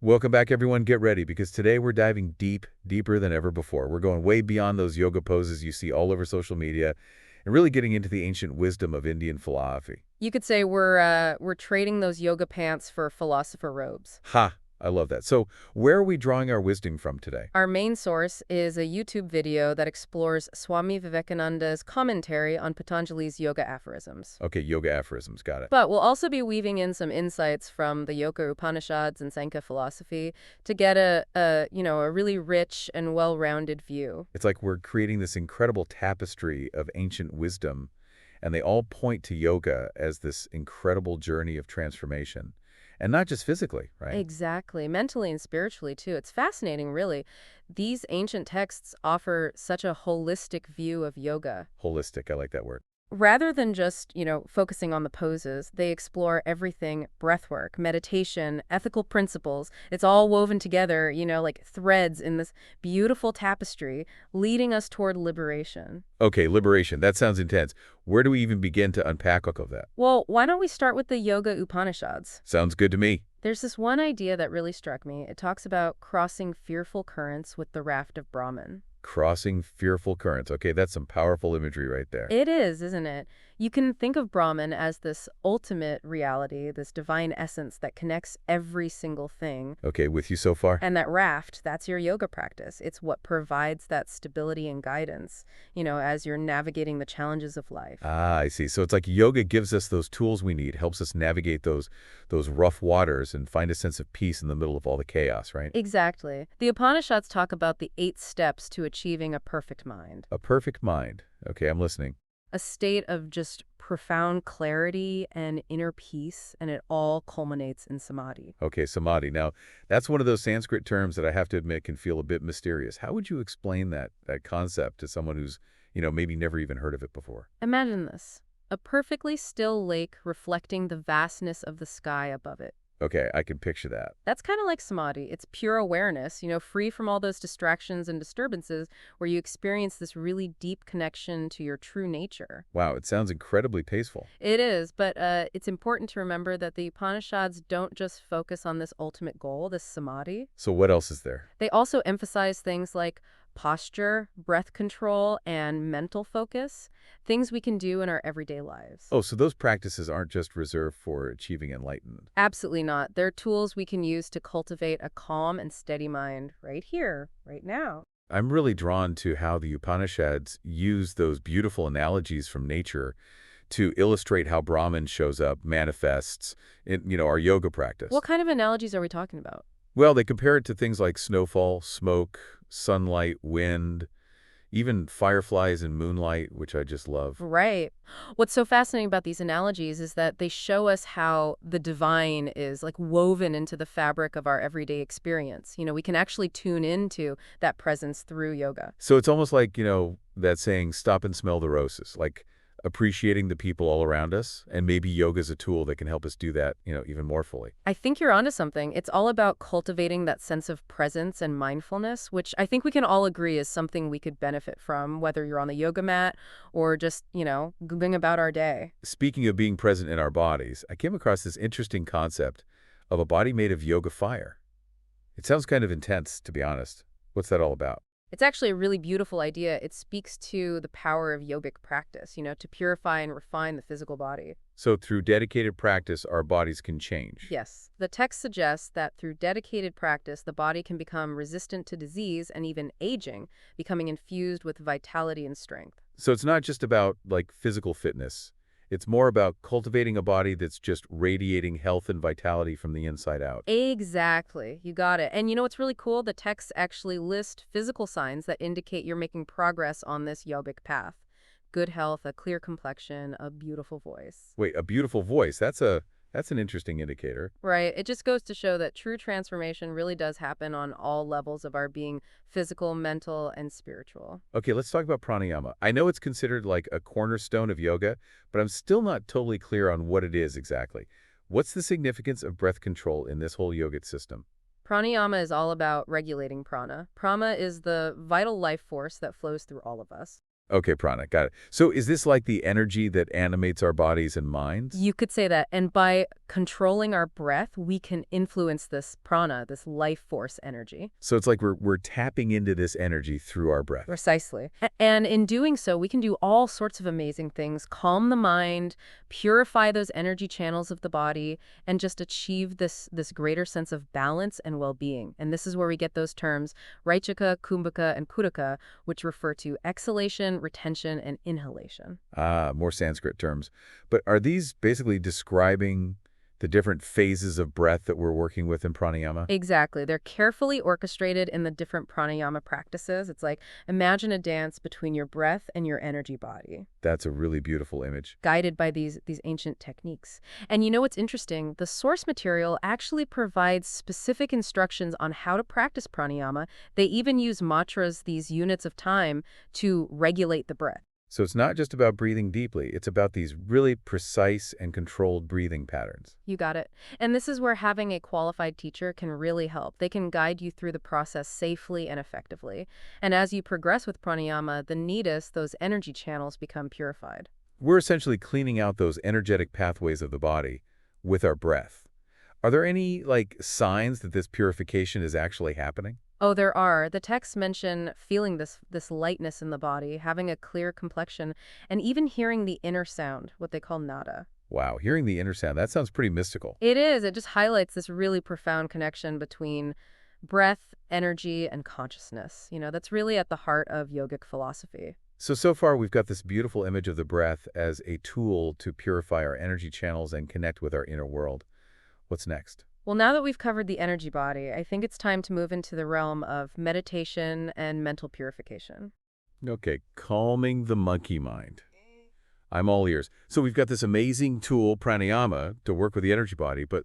Welcome back, everyone. Get ready, because today we're diving deeper than ever before. We're going way beyond those yoga poses you see all over social media and really getting into the ancient wisdom of Indian philosophy. You could say we're trading those yoga pants for philosopher robes. Ha! I love that. So where are we drawing our wisdom from today? Our main source is a YouTube video that explores Swami Vivekananda's commentary on Patanjali's yoga aphorisms. Okay, yoga aphorisms. Got it. But we'll also be weaving in some insights from the Yoga Upanishads and Sankhya philosophy to get a really rich and well-rounded view. It's like we're creating this incredible tapestry of ancient wisdom, and they all point to yoga as this incredible journey of transformation. And not just physically, right? Exactly, mentally and spiritually too. It's fascinating, really. These ancient texts offer such a holistic view of yoga. Holistic. I like that word. Rather than just focusing on the poses, they explore everything: breathwork, meditation, ethical principles. It's all woven together like threads in this beautiful tapestry, leading us toward liberation. Okay, liberation. That sounds intense. Where do we even begin to unpack all of that? Well, why don't we start with the Yoga Upanishads? Sounds good to me. There's this one idea that really struck me. It talks about crossing fearful currents with the raft of Brahman. Crossing fearful currents. Okay, that's some powerful imagery right there. It is, isn't it? You can think of Brahman as this ultimate reality, this divine essence that connects every single thing. Okay, with you so far? And that raft, that's your yoga practice. It's what provides that stability and guidance as you're navigating the challenges of life. Ah, I see. So it's like yoga gives us those tools we need, helps us navigate those rough waters and find a sense of peace in the middle of all the chaos, right? Exactly. The Upanishads talk about the 8 steps to achieving a perfect mind. A perfect mind. Okay, I'm listening. A state of just profound clarity and inner peace, and it all culminates in samadhi. Okay, samadhi. Now, that's one of those Sanskrit terms that I have to admit can feel a bit mysterious. How would you explain that concept to someone who's maybe never even heard of it before? Imagine this: a perfectly still lake reflecting the vastness of the sky above it. Okay, I can picture that. That's kind of like samadhi. It's pure awareness free from all those distractions and disturbances, where you experience this really deep connection to your true nature. Wow, it sounds incredibly peaceful. It is, but it's important to remember that the Upanishads don't just focus on this ultimate goal, this samadhi. So what else is there? They also emphasize things like posture, breath control, and mental focus, things we can do in our everyday lives. Oh, so those practices aren't just reserved for achieving enlightenment. Absolutely not. They're tools we can use to cultivate a calm and steady mind right here, right now. I'm really drawn to how the Upanishads use those beautiful analogies from nature to illustrate how Brahman shows up, manifests in our yoga practice. What kind of analogies are we talking about? Well, they compare it to things like snowfall, smoke, sunlight, wind, even fireflies and moonlight, which I just love. Right. What's so fascinating about these analogies is that they show us how the divine is like woven into the fabric of our everyday experience. We can actually tune into that presence through yoga. So it's almost like that saying, stop and smell the roses, like appreciating the people all around us. And maybe yoga is a tool that can help us do that even more fully. I think you're onto something. It's all about cultivating that sense of presence and mindfulness, which I think we can all agree is something we could benefit from, whether you're on the yoga mat or just going about our day. Speaking of being present in our bodies, I came across this interesting concept of a body made of yoga fire. It sounds kind of intense, to be honest. What's that all about? It's actually a really beautiful idea. It speaks to the power of yogic practice to purify and refine the physical body. So through dedicated practice, our bodies can change. Yes. The text suggests that through dedicated practice, the body can become resistant to disease and even aging, becoming infused with vitality and strength. So it's not just about like physical fitness. It's more about cultivating a body that's just radiating health and vitality from the inside out. Exactly. You got it. And what's really cool? The texts actually list physical signs that indicate you're making progress on this yogic path. Good health, a clear complexion, a beautiful voice. Wait, a beautiful voice. That's an interesting indicator. Right. It just goes to show that true transformation really does happen on all levels of our being: physical, mental, and spiritual. Okay, let's talk about pranayama. I know it's considered like a cornerstone of yoga, but I'm still not totally clear on what it is exactly. What's the significance of breath control in this whole yogic system? Pranayama is all about regulating prana. Prana is the vital life force that flows through all of us. Okay, prana, got it. So is this like the energy that animates our bodies and minds? You could say that. And by controlling our breath, we can influence this prana, this life force energy. So it's like we're tapping into this energy through our breath. Precisely. And in doing so, we can do all sorts of amazing things, calm the mind, purify those energy channels of the body, and just achieve this greater sense of balance and well-being. And this is where we get those terms, Raichaka, Kumbhaka, and Kudaka, which refer to exhalation, retention, and inhalation. Ah, more Sanskrit terms. But are these basically describing the different phases of breath that we're working with in pranayama? Exactly. They're carefully orchestrated in the different pranayama practices. It's like imagine a dance between your breath and your energy body, That's a really beautiful image. guided by these ancient techniques. And you know what's interesting? The source material actually provides specific instructions on how to practice pranayama. They even use mantras, these units of time, to regulate the breath. So it's not just about breathing deeply, it's about these really precise and controlled breathing patterns. You got it. And this is where having a qualified teacher can really help. They can guide you through the process safely and effectively. And as you progress with pranayama, the nidus, those energy channels, become purified. We're essentially cleaning out those energetic pathways of the body with our breath. Are there any, like, signs that this purification is actually happening? Oh, there are. The texts mention feeling this lightness in the body, having a clear complexion, and even hearing the inner sound, what they call nada. Wow, hearing the inner sound, that sounds pretty mystical. It is. It just highlights this really profound connection between breath, energy, and consciousness. That's really at the heart of yogic philosophy. So far we've got this beautiful image of the breath as a tool to purify our energy channels and connect with our inner world. What's next? Well, now that we've covered the energy body, I think it's time to move into the realm of meditation and mental purification. Okay, calming the monkey mind. I'm all ears. So we've got this amazing tool, pranayama, to work with the energy body, but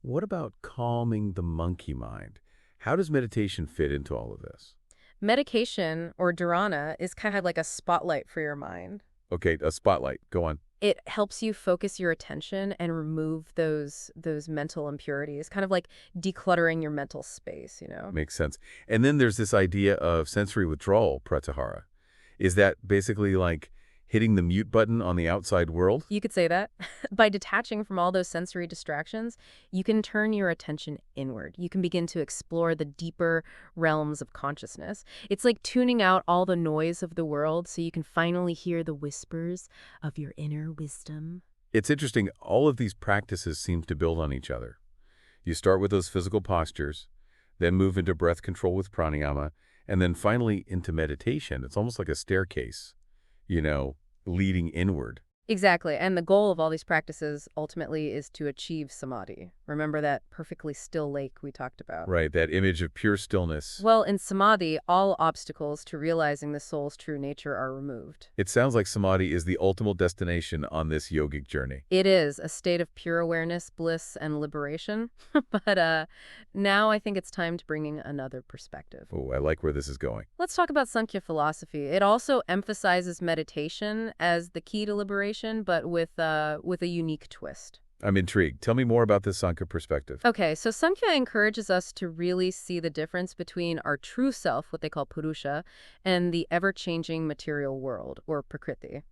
what about calming the monkey mind? How does meditation fit into all of this? Medication, or dharana, is kind of like a spotlight for your mind. Okay, a spotlight. Go on. It helps you focus your attention and remove those mental impurities, kind of like decluttering your mental space. Makes sense. And then there's this idea of sensory withdrawal, pratyahara. Is that basically like hitting the mute button on the outside world? You could say that. By detaching from all those sensory distractions, you can turn your attention inward. You can begin to explore the deeper realms of consciousness. It's like tuning out all the noise of the world so you can finally hear the whispers of your inner wisdom. It's interesting. All of these practices seem to build on each other. You start with those physical postures, then move into breath control with pranayama, and then finally into meditation. It's almost like a staircase, leading inward. Exactly. And the goal of all these practices ultimately is to achieve samadhi. Remember that perfectly still lake we talked about? Right, that image of pure stillness. Well, in samadhi, all obstacles to realizing the soul's true nature are removed. It sounds like samadhi is the ultimate destination on this yogic journey. It is a state of pure awareness, bliss, and liberation. But now I think it's time to bring in another perspective. Oh, I like where this is going. Let's talk about Sankhya philosophy. It also emphasizes meditation as the key to liberation, but with a unique twist. I'm intrigued. Tell me more about this Sankhya perspective. Okay, so Sankhya encourages us to really see the difference between our true self, what they call Purusha, and the ever-changing material world, or Prakriti.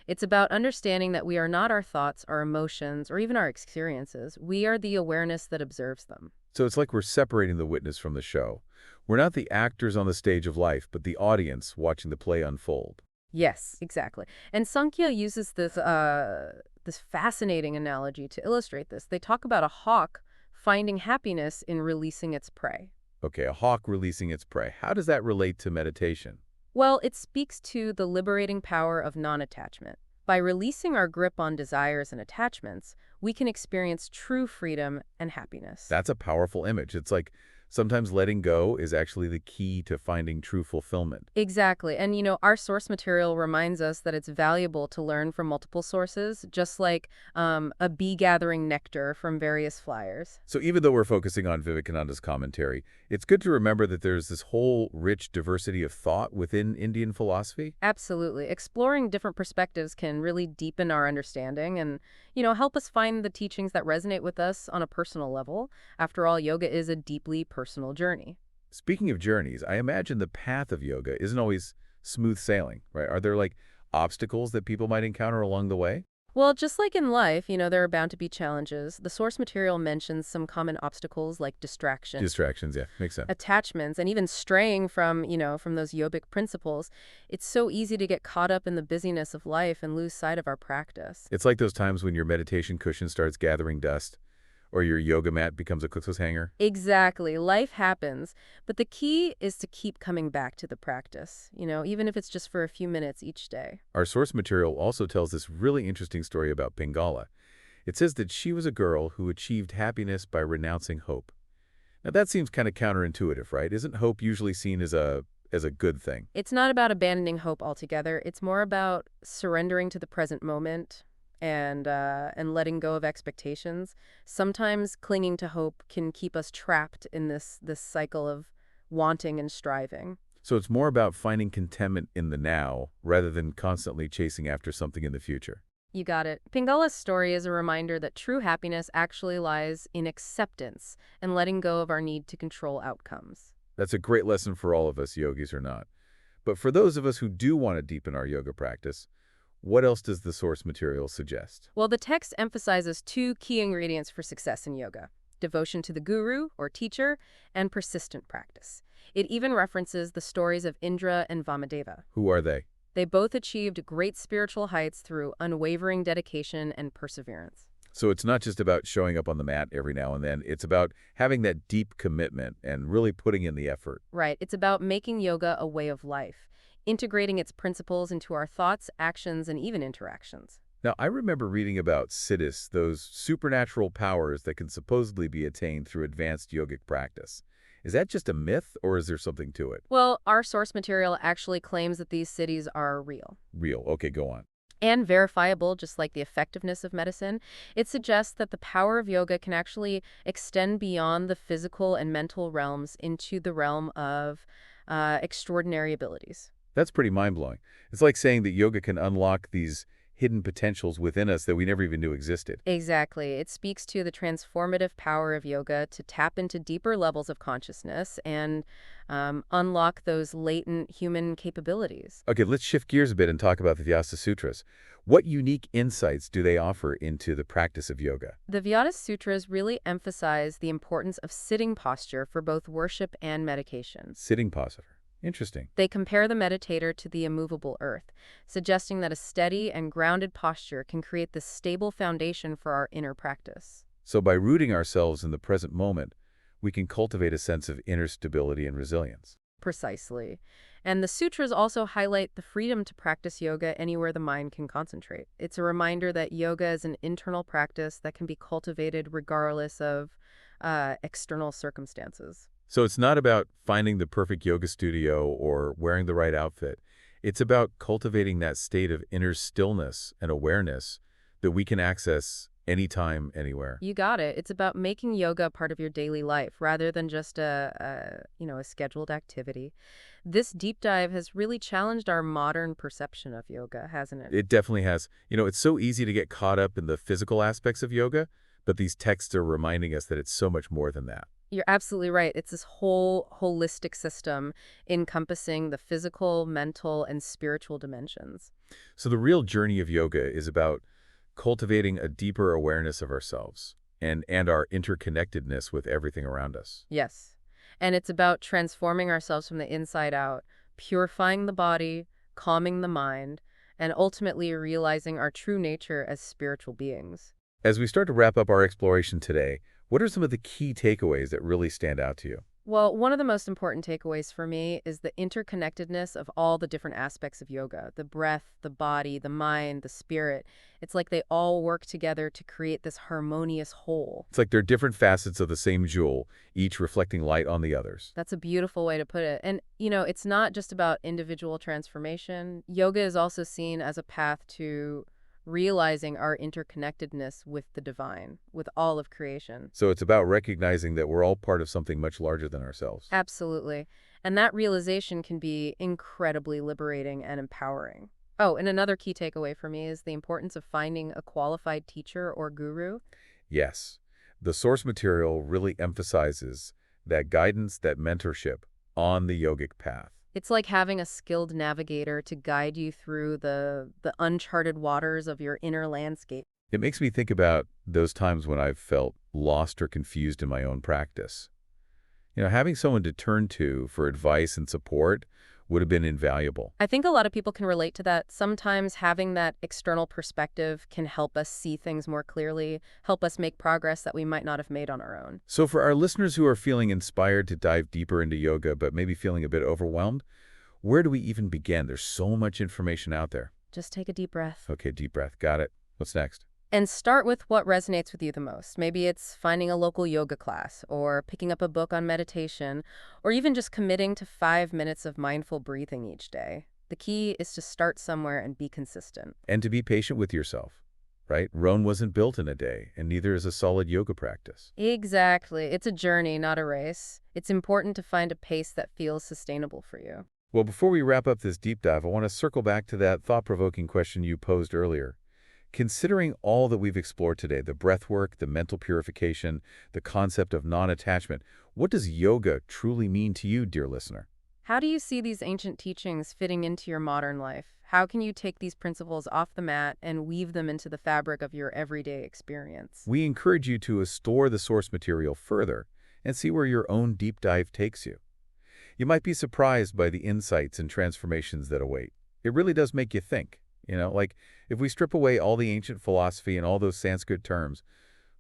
It's about understanding that we are not our thoughts, our emotions, or even our experiences. We are the awareness that observes them. So it's like we're separating the witness from the show. We're not the actors on the stage of life, but the audience watching the play unfold. Yes, exactly. And Sankhya uses this fascinating analogy to illustrate this. They talk about a hawk finding happiness in releasing its prey. Okay, a hawk releasing its prey. How does that relate to meditation? Well, it speaks to the liberating power of non-attachment. By releasing our grip on desires and attachments, we can experience true freedom and happiness. That's a powerful image. It's like sometimes letting go is actually the key to finding true fulfillment. Exactly. And our source material reminds us that it's valuable to learn from multiple sources, just like a bee gathering nectar from various flowers. So even though we're focusing on Vivekananda's commentary, it's good to remember that there's this whole rich diversity of thought within Indian philosophy. Absolutely. Exploring different perspectives can really deepen our understanding and, help us find the teachings that resonate with us on a personal level. After all, yoga is a deeply personal journey. Speaking of journeys, I imagine the path of yoga isn't always smooth sailing, right? Are there like obstacles that people might encounter along the way? Well, just like in life, there are bound to be challenges. The source material mentions some common obstacles like distraction, Distractions, yeah, makes sense. attachments, and even straying from those yogic principles. It's so easy to get caught up in the busyness of life and lose sight of our practice. It's like those times when your meditation cushion starts gathering dust or your yoga mat becomes a clothes hanger. Exactly. Life happens, but the key is to keep coming back to the practice, even if it's just for a few minutes each day. Our source material also tells this really interesting story about Pingala. It says that she was a girl who achieved happiness by renouncing hope. Now that seems kind of counterintuitive, right? Isn't hope usually seen as a good thing? It's not about abandoning hope altogether. It's more about surrendering to the present moment and letting go of expectations. Sometimes clinging to hope can keep us trapped in this cycle of wanting and striving. So it's more about finding contentment in the now rather than constantly chasing after something in the future. You got it. Pingala's story is a reminder that true happiness actually lies in acceptance and letting go of our need to control outcomes. That's a great lesson for all of us, yogis or not. But for those of us who do want to deepen our yoga practice, what else does the source material suggest? Well, the text emphasizes two key ingredients for success in yoga: devotion to the guru or teacher and persistent practice. It even references the stories of Indra and Vamadeva. Who are they? They both achieved great spiritual heights through unwavering dedication and perseverance. So it's not just about showing up on the mat every now and then. It's about having that deep commitment and really putting in the effort. Right. It's about making yoga a way of life, integrating its principles into our thoughts, actions, and even interactions. Now, I remember reading about siddhis, those supernatural powers that can supposedly be attained through advanced yogic practice. Is that just a myth, or is there something to it? Well, our source material actually claims that these cities are real Real. Okay, go on. and verifiable, just like the effectiveness of medicine. It suggests that the power of yoga can actually extend beyond the physical and mental realms into the realm of extraordinary abilities. That's pretty mind-blowing. It's like saying that yoga can unlock these hidden potentials within us that we never even knew existed. Exactly. It speaks to the transformative power of yoga to tap into deeper levels of consciousness and unlock those latent human capabilities. Okay, let's shift gears a bit and talk about the Vyasa Sutras. What unique insights do they offer into the practice of yoga? The Vyasa Sutras really emphasize the importance of sitting posture for both worship and meditation. Sitting posture. Interesting. They compare the meditator to the immovable earth, suggesting that a steady and grounded posture can create the stable foundation for our inner practice. So by rooting ourselves in the present moment, we can cultivate a sense of inner stability and resilience. Precisely. And the sutras also highlight the freedom to practice yoga anywhere the mind can concentrate. It's a reminder that yoga is an internal practice that can be cultivated regardless of external circumstances. So it's not about finding the perfect yoga studio or wearing the right outfit. It's about cultivating that state of inner stillness and awareness that we can access anytime, anywhere. You got it. It's about making yoga a part of your daily life rather than just a scheduled activity. This deep dive has really challenged our modern perception of yoga, hasn't it? It definitely has. It's so easy to get caught up in the physical aspects of yoga, but these texts are reminding us that it's so much more than that. You're absolutely right. It's this whole holistic system encompassing the physical, mental, and spiritual dimensions. So the real journey of yoga is about cultivating a deeper awareness of ourselves and our interconnectedness with everything around us. Yes. And it's about transforming ourselves from the inside out, purifying the body, calming the mind, and ultimately realizing our true nature as spiritual beings. As we start to wrap up our exploration today, what are some of the key takeaways that really stand out to you? Well, one of the most important takeaways for me is the interconnectedness of all the different aspects of yoga: the breath, the body, the mind, the spirit. It's like they all work together to create this harmonious whole. It's like they're different facets of the same jewel, each reflecting light on the others. That's a beautiful way to put it. And, it's not just about individual transformation. Yoga is also seen as a path to realizing our interconnectedness with the divine, with all of creation. So it's about recognizing that we're all part of something much larger than ourselves. Absolutely. And that realization can be incredibly liberating and empowering. Oh, and another key takeaway for me is the importance of finding a qualified teacher or guru. Yes, the source material really emphasizes that guidance, that mentorship on the yogic path. It's like having a skilled navigator to guide you through the uncharted waters of your inner landscape. It makes me think about those times when I've felt lost or confused in my own practice. Having someone to turn to for advice and support would have been invaluable. I think a lot of people can relate to that. Sometimes having that external perspective can help us see things more clearly, help us make progress that we might not have made on our own. So for our listeners who are feeling inspired to dive deeper into yoga but maybe feeling a bit overwhelmed, where do we even begin? There's so much information out there. Just take a deep breath. Okay, deep breath. Got it. What's next? And start with what resonates with you the most. Maybe it's finding a local yoga class, or picking up a book on meditation, or even just committing to 5 minutes of mindful breathing each day. The key is to start somewhere and be consistent. And to be patient with yourself, right? Rome wasn't built in a day, and neither is a solid yoga practice. Exactly. It's a journey, not a race. It's important to find a pace that feels sustainable for you. Well, before we wrap up this deep dive, I want to circle back to that thought-provoking question you posed earlier. Considering all that we've explored today, the breath work, the mental purification, the concept of non-attachment, what does yoga truly mean to you, dear listener? How do you see these ancient teachings fitting into your modern life? How can you take these principles off the mat and weave them into the fabric of your everyday experience? We encourage you to explore the source material further and see where your own deep dive takes you. You might be surprised by the insights and transformations that await. It really does make you think. Like if we strip away all the ancient philosophy and all those Sanskrit terms,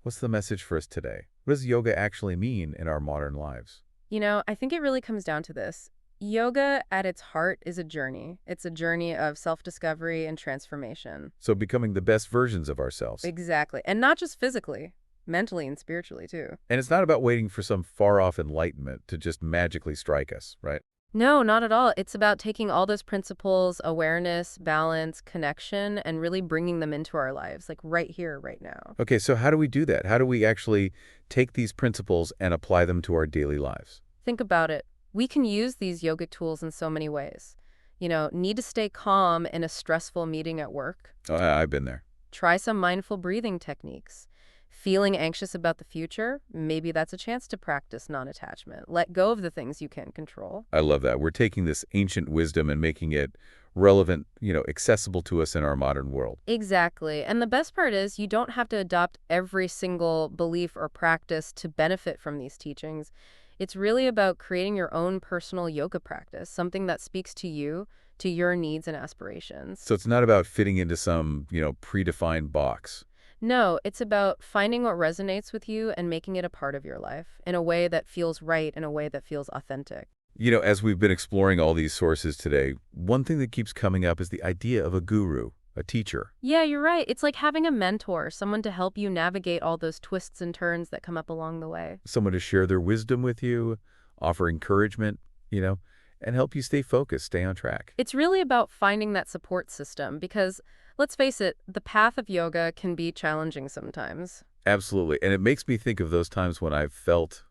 what's the message for us today? What does yoga actually mean in our modern lives? I think it really comes down to this. Yoga, at its heart, is a journey. It's a journey of self-discovery and transformation. So becoming the best versions of ourselves. Exactly. And not just physically, mentally and spiritually, too. And it's not about waiting for some far-off enlightenment to just magically strike us, right? No, not at all. It's about taking all those principles, awareness, balance, connection, and really bringing them into our lives, like right here, right now. Okay, so how do we do that? How do we actually take these principles and apply them to our daily lives? Think about it. We can use these yoga tools in so many ways. Need to stay calm in a stressful meeting at work? Oh, I've been there. Try some mindful breathing techniques. Feeling anxious about the future? Maybe that's a chance to practice non-attachment. Let go of the things you can't control. I love that. We're taking this ancient wisdom and making it relevant, accessible to us in our modern world. Exactly. And the best part is you don't have to adopt every single belief or practice to benefit from these teachings. It's really about creating your own personal yoga practice, something that speaks to you, to your needs and aspirations. So it's not about fitting into some, predefined box. No, it's about finding what resonates with you and making it a part of your life in a way that feels right, in a way that feels authentic. As we've been exploring all these sources today, one thing that keeps coming up is the idea of a guru, a teacher. Yeah, you're right. It's like having a mentor, someone to help you navigate all those twists and turns that come up along the way. Someone to share their wisdom with you, offer encouragement, and help you stay focused, stay on track. It's really about finding that support system because, let's face it, the path of yoga can be challenging sometimes. Absolutely. And it makes me think of those times when I've felt,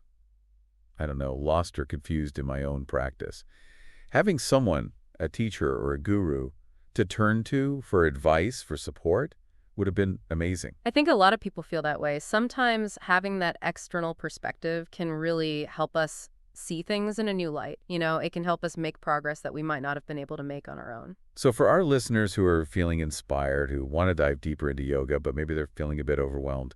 I don't know, lost or confused in my own practice. Having someone, a teacher or a guru, to turn to for advice, for support, would have been amazing. I think a lot of people feel that way. Sometimes having that external perspective can really help us see things in a new light. It can help us make progress that we might not have been able to make on our own. So for our listeners who are feeling inspired, who want to dive deeper into yoga, but maybe they're feeling a bit overwhelmed,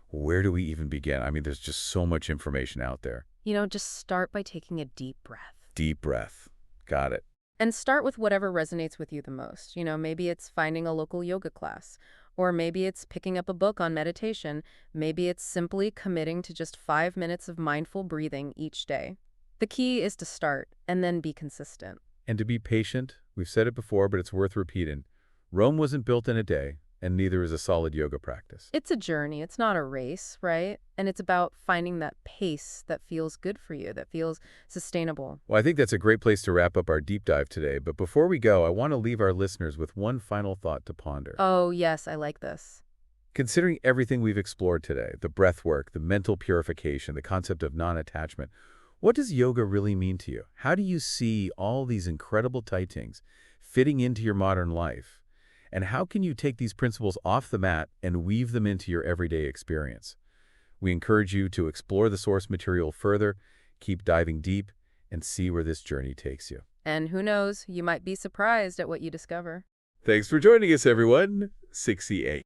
where do we even begin? I mean, there's just so much information out there. Just start by taking a deep breath. Deep breath. Got it. And start with whatever resonates with you the most. Maybe it's finding a local yoga class, or maybe it's picking up a book on meditation. Maybe it's simply committing to just 5 minutes of mindful breathing each day. The key is to start and then be consistent. And to be patient. We've said it before, but it's worth repeating. Rome wasn't built in a day, and neither is a solid yoga practice. It's a journey. It's not a race, right? And it's about finding that pace that feels good for you, that feels sustainable. Well, I think that's a great place to wrap up our deep dive today. But before we go, I want to leave our listeners with one final thought to ponder. Oh, yes, I like this. Considering everything we've explored today, the breath work, the mental purification, the concept of non-attachment, what does yoga really mean to you? How do you see all these incredible teachings fitting into your modern life? And how can you take these principles off the mat and weave them into your everyday experience? We encourage you to explore the source material further, keep diving deep, and see where this journey takes you. And who knows, you might be surprised at what you discover. Thanks for joining us, everyone. 68.